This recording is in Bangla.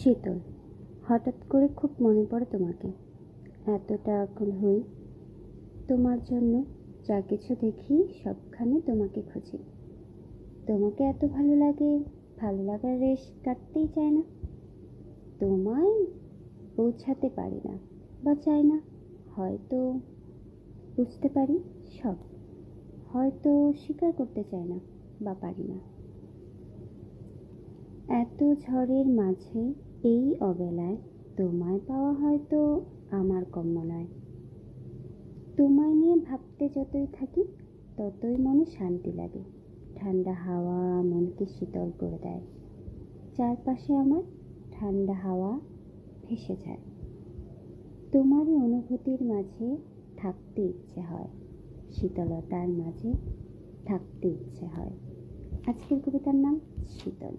শীতল। হঠাৎ করে খুব মনে পড়ে তোমাকে, এতটা আকুল হই তোমার জন্য। যা কিছু দেখি সবখানে তোমাকে খুঁজি। তোমাকে এত ভালো লাগে, ভালো লাগার রেশ কাটতেই চায় না। তোমায় পৌঁছাতে পারি না বা চাই না। হয়তো বুঝতে পারি সব, হয়তো স্বীকার করতে চাই না বা পারি না। এত ঝড়ের মাঝে এই অবেলায় তোমায় পাওয়া হয়তো আমার কম্য নয়। তোমায় নিয়ে ভাবতে যতই থাকি ততই মনে শান্তি লাগে। ঠান্ডা হাওয়া মনকে শীতল করে দেয়। চারপাশে আমার ঠান্ডা হাওয়া ভেসে যায়। তোমারই অনুভূতির মাঝে থাকতে ইচ্ছে হয়, শীতলতার মাঝে থাকতে ইচ্ছে হয়। আজকের কবিতার নাম শীতল।